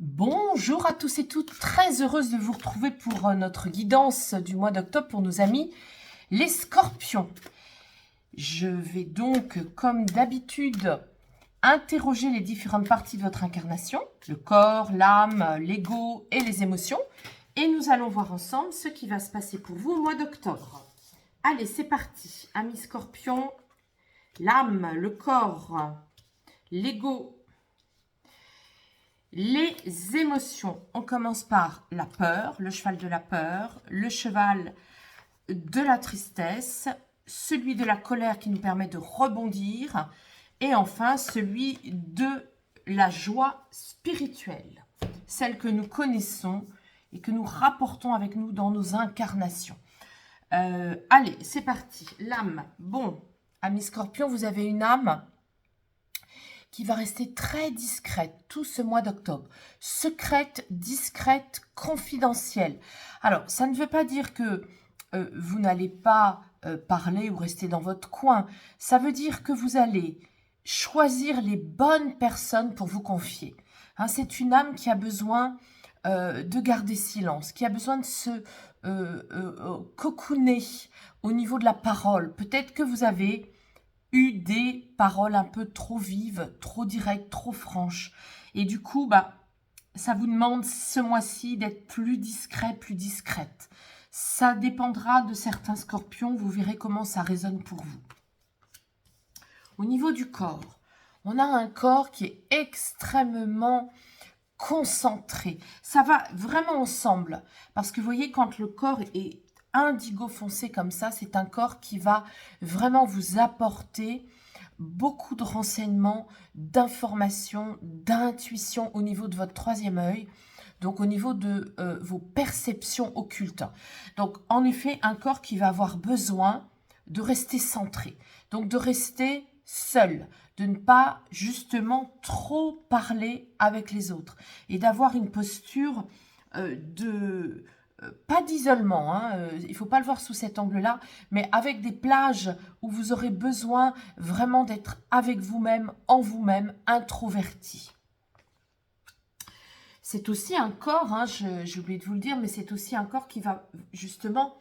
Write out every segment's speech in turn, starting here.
Bonjour à tous et toutes, très heureuse de vous retrouver pour notre guidance du mois d'octobre pour nos amis les scorpions. Je vais donc, comme d'habitude, interroger les différentes parties de votre incarnation, le corps, l'âme, l'ego et les émotions. Et nous allons voir ensemble ce qui va se passer pour vous au mois d'octobre. Allez, c'est parti. Amis scorpions, l'âme, le corps, l'ego, les émotions. On commence par la peur, le cheval de la peur, le cheval de la tristesse, celui de la colère qui nous permet de rebondir, et enfin celui de la joie spirituelle, celle que nous connaissons et que nous rapportons avec nous dans nos incarnations. Allez, c'est parti. L'âme. Bon, amis scorpions, vous avez une âme qui va rester très discrète tout ce mois d'octobre. Secrète, discrète, confidentielle. Alors, ça ne veut pas dire que vous n'allez pas parler ou rester dans votre coin. Ça veut dire que vous allez choisir les bonnes personnes pour vous confier. Hein, c'est une âme qui a besoin de garder silence, qui a besoin de se cocooner au niveau de la parole. Peut-être que vous avez eu des paroles un peu trop vives, trop directes, trop franches. Et du coup, ça vous demande ce mois-ci d'être plus discret, plus discrète. Ça dépendra de certains scorpions, vous verrez comment ça résonne pour vous. Au niveau du corps, on a un corps qui est extrêmement concentré. Ça va vraiment ensemble. Parce que vous voyez, quand le corps est indigo foncé comme ça, c'est un corps qui va vraiment vous apporter beaucoup de renseignements, d'informations, d'intuition au niveau de votre troisième œil, donc au niveau de vos perceptions occultes. Donc en effet, un corps qui va avoir besoin de rester centré, donc de rester seul, de ne pas justement trop parler avec les autres et d'avoir une posture pas d'isolement, hein, il ne faut pas le voir sous cet angle-là, mais avec des plages où vous aurez besoin vraiment d'être avec vous-même, en vous-même, introverti. C'est aussi un corps, hein, j'ai oublié de vous le dire, mais c'est aussi un corps qui va justement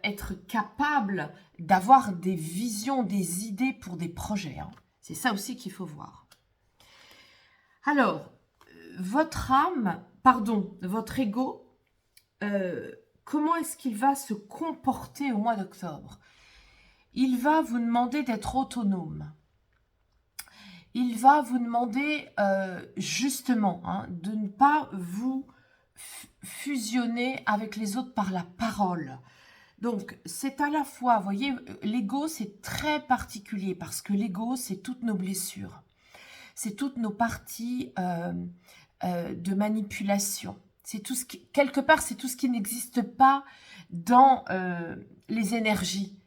être capable d'avoir des visions, des idées pour des projets. Hein. C'est ça aussi qu'il faut voir. Alors, votre âme, pardon, votre ego, comment est-ce qu'il va se comporter au mois d'octobre? Il va vous demander d'être autonome. Il va vous demander justement de ne pas vous fusionner avec les autres par la parole. Donc, c'est à la fois, vous voyez, l'ego, c'est très particulier parce que l'ego, c'est toutes nos blessures. C'est toutes nos parties de manipulation. C'est tout ce qui, quelque part, c'est tout ce qui n'existe pas dans les énergies.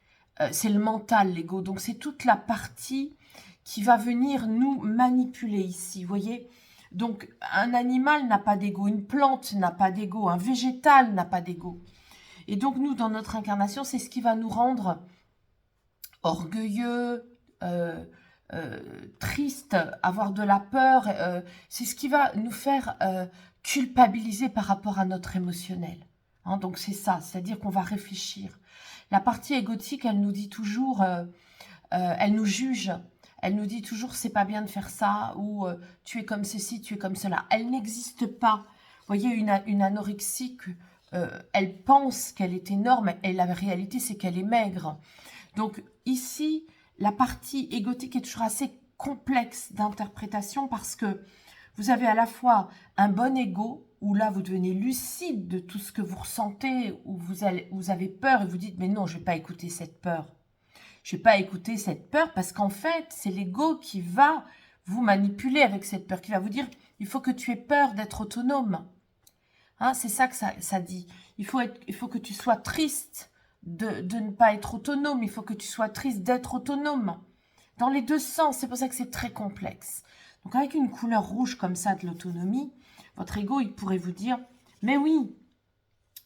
C'est le mental, l'ego. Donc, c'est toute la partie qui va venir nous manipuler ici, vous voyez. Donc, un animal n'a pas d'ego, une plante n'a pas d'ego, un végétal n'a pas d'ego. Et donc, nous, dans notre incarnation, c'est ce qui va nous rendre orgueilleux, triste, avoir de la peur. C'est ce qui va nous faire culpabiliser par rapport à notre émotionnel. Hein, donc, c'est ça, c'est-à-dire qu'on va réfléchir. La partie égotique, elle nous dit toujours, elle nous juge. Elle nous dit toujours, c'est pas bien de faire ça, ou tu es comme ceci, tu es comme cela. Elle n'existe pas. Vous voyez, une anorexique, elle pense qu'elle est énorme, et la réalité, c'est qu'elle est maigre. Donc ici, la partie égotique est toujours assez complexe d'interprétation parce que vous avez à la fois un bon ego, où là, vous devenez lucide de tout ce que vous ressentez, où vous avez peur, et vous dites, mais non, je ne vais pas écouter cette peur. Je ne vais pas écouter cette peur parce qu'en fait, c'est l'ego qui va vous manipuler avec cette peur, qui va vous dire, il faut que tu aies peur d'être autonome. Hein, c'est ça que ça dit. Il faut que tu sois triste de ne pas être autonome. Il faut que tu sois triste d'être autonome. Dans les deux sens, c'est pour ça que c'est très complexe. Donc avec une couleur rouge comme ça de l'autonomie, votre ego, il pourrait vous dire, mais oui,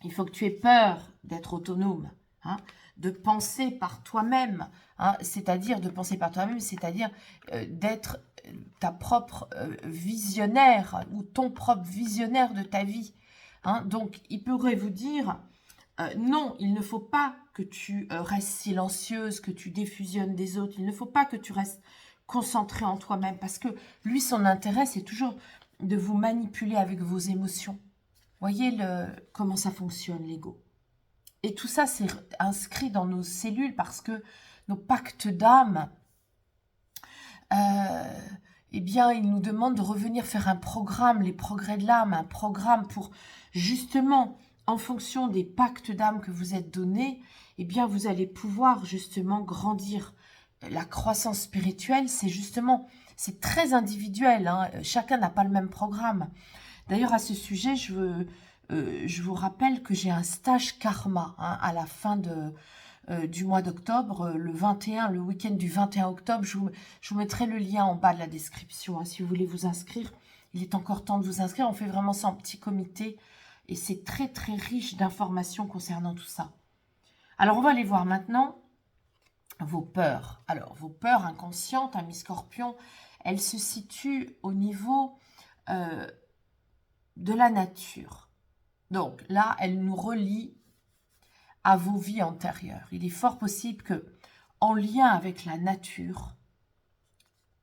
il faut que tu aies peur d'être autonome. Hein. de penser par toi-même, hein, c'est-à-dire de penser par toi-même, c'est-à-dire d'être ta propre visionnaire ou ton propre visionnaire de ta vie. Hein. Donc, il pourrait vous dire, non, il ne faut pas que tu restes silencieuse, que tu défusionnes des autres, il ne faut pas que tu restes concentré en toi-même, parce que lui, son intérêt, c'est toujours de vous manipuler avec vos émotions. Voyez comment ça fonctionne, l'ego. Et tout ça, c'est inscrit dans nos cellules parce que nos pactes d'âme, eh bien, ils nous demandent de revenir faire un programme, les progrès de l'âme, un programme pour justement, en fonction des pactes d'âme que vous êtes donnés, eh bien, vous allez pouvoir justement grandir. La croissance spirituelle, c'est justement, c'est très individuel, hein, chacun n'a pas le même programme. D'ailleurs, à ce sujet, je vous rappelle que j'ai un stage karma hein, à la fin du mois d'octobre, le week-end du 21 octobre. Je vous mettrai le lien en bas de la description hein, si vous voulez vous inscrire. Il est encore temps de vous inscrire. On fait vraiment ça en petit comité et c'est très très riche d'informations concernant tout ça. Alors, on va aller voir maintenant vos peurs. Alors, vos peurs inconscientes, amis scorpions, elles se situent au niveau de la nature. Donc là, elles nous relient à vos vies antérieures. Il est fort possible que, en lien avec la nature,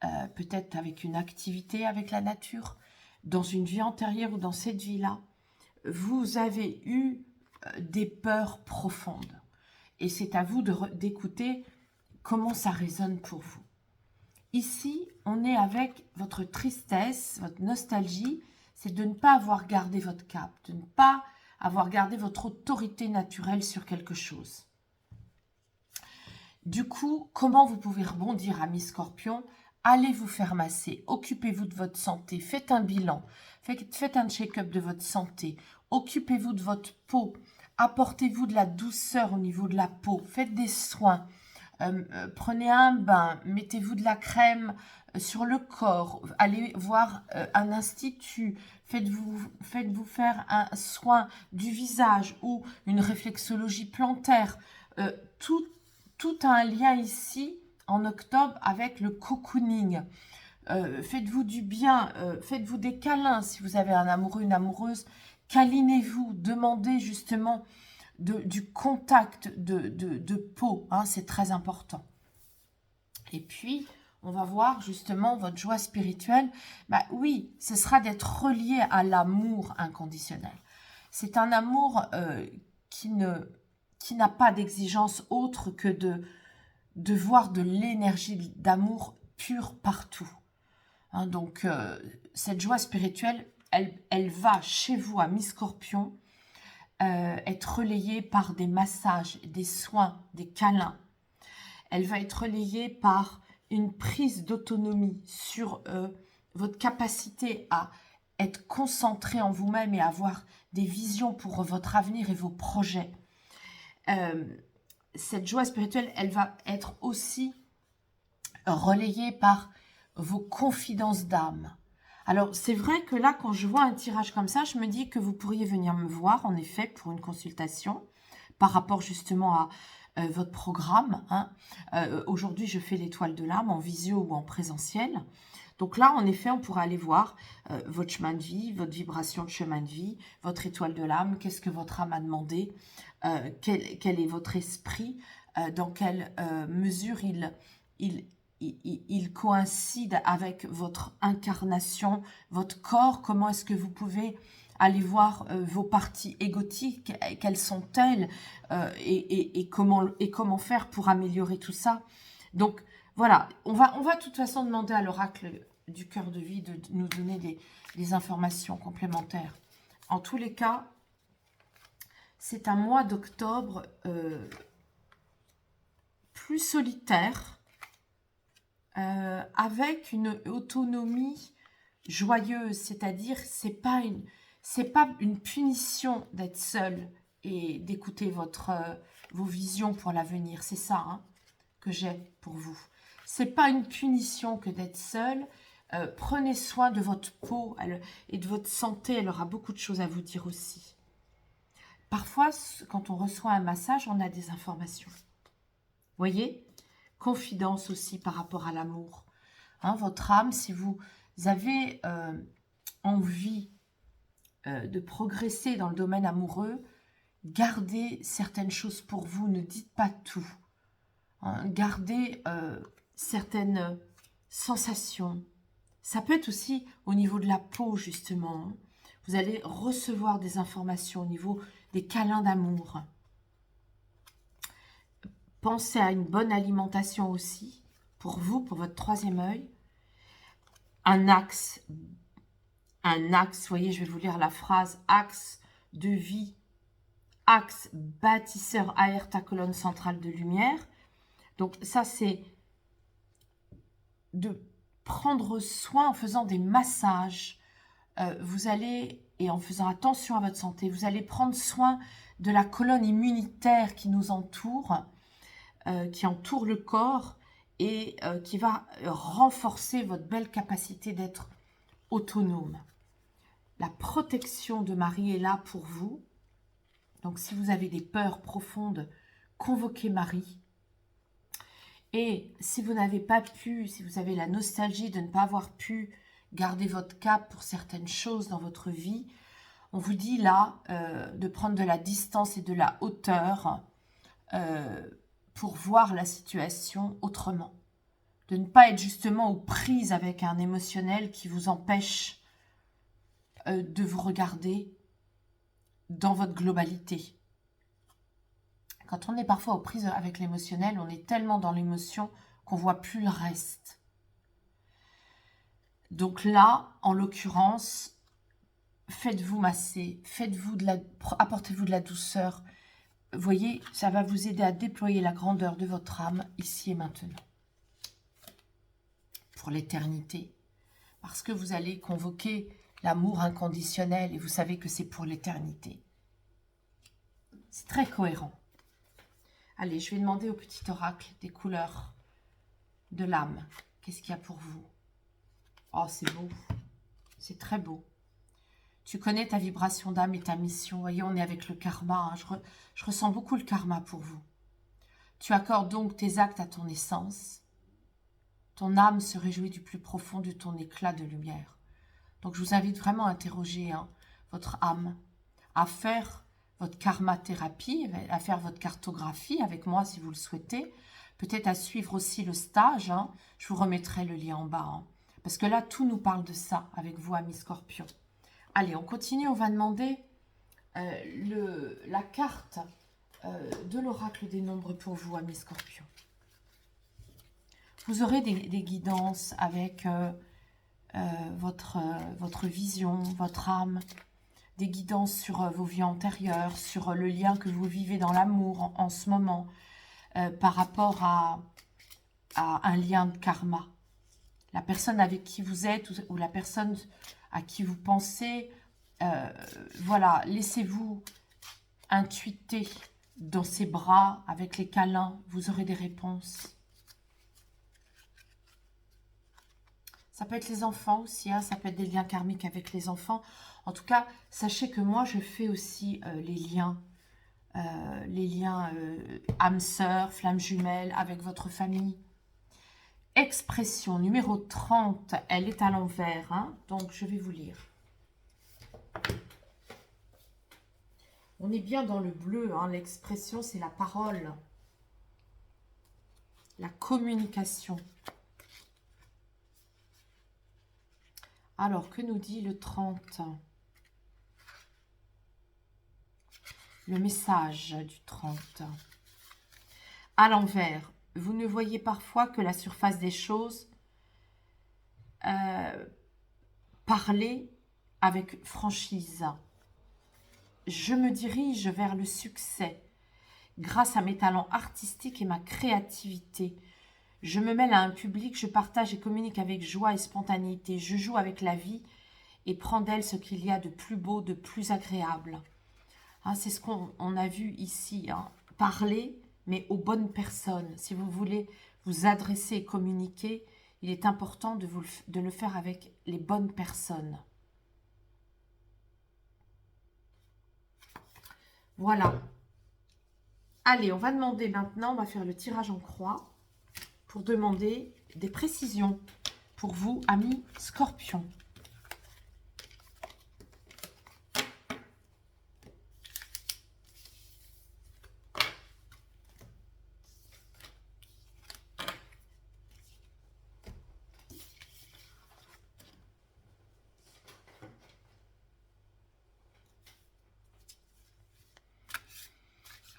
peut-être avec une activité avec la nature, dans une vie antérieure ou dans cette vie-là, vous avez eu des peurs profondes. Et c'est à vous d'écouter comment ça résonne pour vous. Ici, on est avec votre tristesse, votre nostalgie, c'est de ne pas avoir gardé votre cap, de ne pas avoir gardé votre autorité naturelle sur quelque chose. Du coup, comment vous pouvez rebondir, amis scorpions? Allez vous faire masser, occupez-vous de votre santé, faites un bilan, faites un check-up de votre santé, occupez-vous de votre peau, apportez-vous de la douceur au niveau de la peau, faites des soins, prenez un bain, mettez-vous de la crème sur le corps, allez voir un institut, faites-vous faire un soin du visage ou une réflexologie plantaire. Tout a un lien ici en octobre avec le cocooning. Faites-vous du bien, faites-vous des câlins si vous avez un amoureux, une amoureuse, câlinez-vous, demandez justement du contact de peau, hein, c'est très important. Et puis, on va voir justement votre joie spirituelle. Bah oui, ce sera d'être relié à l'amour inconditionnel. C'est un amour qui n'a pas d'exigence autre que de voir de l'énergie d'amour pure partout. Hein, donc, cette joie spirituelle, elle va chez vous, amis scorpions, être relayée par des massages, des soins, des câlins. Elle va être relayée par une prise d'autonomie sur votre capacité à être concentré en vous-même et avoir des visions pour votre avenir et vos projets. Cette joie spirituelle, elle va être aussi relayée par vos confidences d'âme. Alors, c'est vrai que là, quand je vois un tirage comme ça, je me dis que vous pourriez venir me voir, en effet, pour une consultation, par rapport justement à votre programme. Hein. Aujourd'hui, je fais l'étoile de l'âme en visio ou en présentiel. Donc là, en effet, on pourra aller voir votre chemin de vie, votre vibration de chemin de vie, votre étoile de l'âme, qu'est-ce que votre âme a demandé, quel est votre esprit, dans quelle mesure il coïncide avec votre incarnation, votre corps, comment est-ce que vous pouvez aller voir vos parties égotiques, quelles sont-elles et comment faire pour améliorer tout ça. Donc voilà, on va de toute façon demander à l'oracle du cœur de vie de nous donner des informations complémentaires. En tous les cas, c'est un mois d'octobre plus solitaire, avec une autonomie joyeuse, c'est-à-dire c'est pas une punition d'être seul et d'écouter vos visions pour l'avenir, c'est ça hein, que j'ai pour vous. C'est pas une punition que d'être seul. Prenez soin de votre peau et de votre santé, elle aura beaucoup de choses à vous dire aussi. Parfois, quand on reçoit un massage, on a des informations. Voyez? Confidence aussi par rapport à l'amour. Hein, votre âme, si vous avez envie de progresser dans le domaine amoureux, gardez certaines choses pour vous, ne dites pas tout. Hein, gardez certaines sensations. Ça peut être aussi au niveau de la peau, justement. Vous allez recevoir des informations au niveau des câlins d'amour. Pensez à une bonne alimentation aussi, pour vous, pour votre troisième œil. Un axe, vous voyez, je vais vous lire la phrase, axe de vie, axe bâtisseur aère ta colonne centrale de lumière. Donc ça, c'est de prendre soin en faisant des massages. Vous allez, et en faisant attention à votre santé, vous allez prendre soin de la colonne immunitaire qui nous entoure, qui entoure le corps et qui va renforcer votre belle capacité d'être autonome. La protection de Marie est là pour vous. Donc, si vous avez des peurs profondes, convoquez Marie. Et si vous n'avez pas pu, si vous avez la nostalgie de ne pas avoir pu garder votre cap pour certaines choses dans votre vie, on vous dit là de prendre de la distance et de la hauteur pour voir la situation autrement. De ne pas être justement aux prises avec un émotionnel qui vous empêche de vous regarder dans votre globalité. Quand on est parfois aux prises avec l'émotionnel, on est tellement dans l'émotion qu'on ne voit plus le reste. Donc là, en l'occurrence, faites-vous masser, apportez-vous de la douceur. Vous voyez, ça va vous aider à déployer la grandeur de votre âme ici et maintenant. Pour l'éternité. Parce que vous allez convoquer l'amour inconditionnel et vous savez que c'est pour l'éternité. C'est très cohérent. Allez, je vais demander au petit oracle des couleurs de l'âme. Qu'est-ce qu'il y a pour vous? Oh, c'est beau. C'est très beau. Tu connais ta vibration d'âme et ta mission. Vous voyez, on est avec le karma. Hein. Je ressens beaucoup le karma pour vous. Tu accordes donc tes actes à ton essence. Ton âme se réjouit du plus profond de ton éclat de lumière. Donc, je vous invite vraiment à interroger votre âme, à faire votre karma-thérapie, à faire votre cartographie avec moi si vous le souhaitez. Peut-être à suivre aussi le stage. Hein. Je vous remettrai le lien en bas. Hein. Parce que là, tout nous parle de ça avec vous, amis Scorpion. Allez, on continue. On va demander la carte de l'oracle des nombres pour vous, amis Scorpion. Vous aurez des guidances avec votre vision, votre âme, des guidances sur vos vies antérieures, sur le lien que vous vivez dans l'amour en ce moment, par rapport à un lien de karma. La personne avec qui vous êtes ou la personne à qui vous pensez, voilà, laissez-vous intuiter dans ses bras avec les câlins, vous aurez des réponses. Ça peut être les enfants aussi, hein, ça peut être des liens karmiques avec les enfants. En tout cas, sachez que moi, je fais aussi les liens âme sœur, flamme jumelle avec votre famille. Expression numéro 30, elle est à l'envers, hein, donc je vais vous lire. On est bien dans le bleu, hein, l'expression c'est la parole, la communication. Alors, que nous dit le 30 ? Le message du 30. À l'envers, vous ne voyez parfois que la surface des choses. Parlez avec franchise. Je me dirige vers le succès grâce à mes talents artistiques et ma créativité. Je me mêle à un public, je partage et communique avec joie et spontanéité. Je joue avec la vie et prends d'elle ce qu'il y a de plus beau, de plus agréable. Hein, c'est ce qu'on a vu ici. Hein. Parler, mais aux bonnes personnes. Si vous voulez vous adresser et communiquer, il est important de le faire avec les bonnes personnes. Voilà. Allez, on va demander maintenant, on va faire le tirage en croix pour demander des précisions pour vous, amis Scorpion.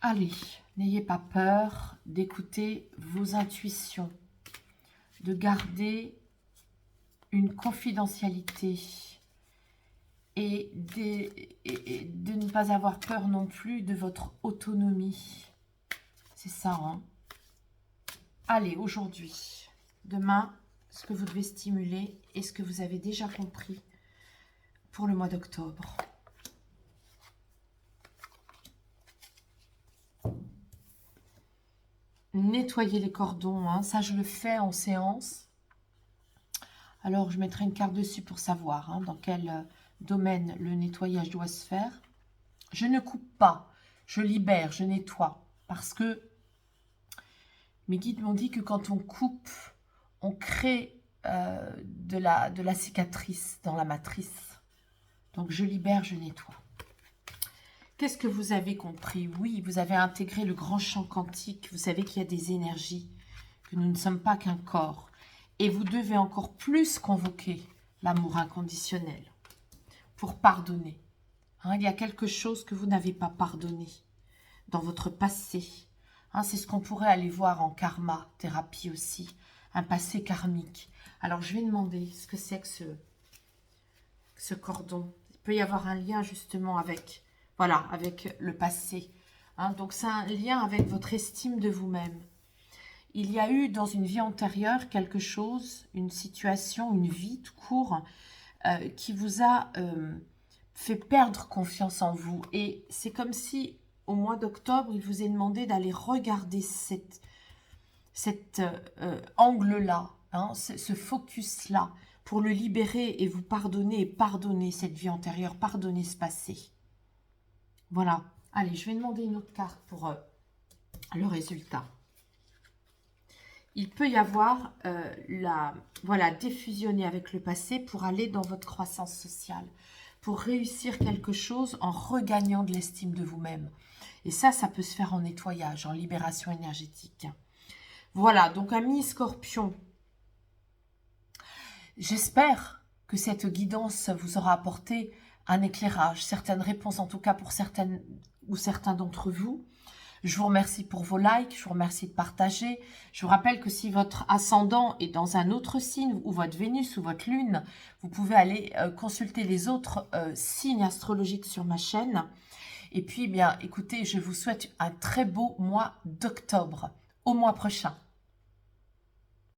Allez, n'ayez pas peur d'écouter vos intuitions, de garder une confidentialité et de ne pas avoir peur non plus de votre autonomie. C'est ça, hein. Allez, aujourd'hui, demain, ce que vous devez stimuler et ce que vous avez déjà compris pour le mois d'octobre. Nettoyer les cordons, hein. Ça je le fais en séance. Alors je mettrai une carte dessus pour savoir hein, dans quel domaine le nettoyage doit se faire. Je ne coupe pas, je libère, je nettoie. Parce que mes guides m'ont dit que quand on coupe, on crée de la cicatrice dans la matrice. Donc je libère, je nettoie. Qu'est-ce que vous avez compris? Oui, vous avez intégré le grand champ quantique. Vous savez qu'il y a des énergies, que nous ne sommes pas qu'un corps. Et vous devez encore plus convoquer l'amour inconditionnel pour pardonner. Hein, il y a quelque chose que vous n'avez pas pardonné dans votre passé. Hein, c'est ce qu'on pourrait aller voir en karma thérapie aussi. Un passé karmique. Alors, je vais demander ce que c'est que ce cordon. Il peut y avoir un lien justement avec... Voilà, avec le passé. Hein, donc, c'est un lien avec votre estime de vous-même. Il y a eu dans une vie antérieure quelque chose, une situation, une vie tout court, qui vous a fait perdre confiance en vous. Et c'est comme si, au mois d'octobre, il vous est demandé d'aller regarder cet angle-là, hein, ce focus-là, pour le libérer et vous pardonner et pardonner cette vie antérieure, pardonner ce passé. Voilà. Allez, je vais demander une autre carte pour le résultat. Il peut y avoir défusionner avec le passé pour aller dans votre croissance sociale, pour réussir quelque chose en regagnant de l'estime de vous-même. Et ça peut se faire en nettoyage, en libération énergétique. Voilà, donc amis Scorpion, j'espère que cette guidance vous aura apporté un éclairage, certaines réponses en tout cas pour certaines ou certains d'entre vous. Je vous remercie pour vos likes, je vous remercie de partager. Je vous rappelle que si votre ascendant est dans un autre signe, ou votre Vénus ou votre Lune, vous pouvez aller consulter les autres signes astrologiques sur ma chaîne. Et puis, eh bien, écoutez, je vous souhaite un très beau mois d'octobre. Au mois prochain.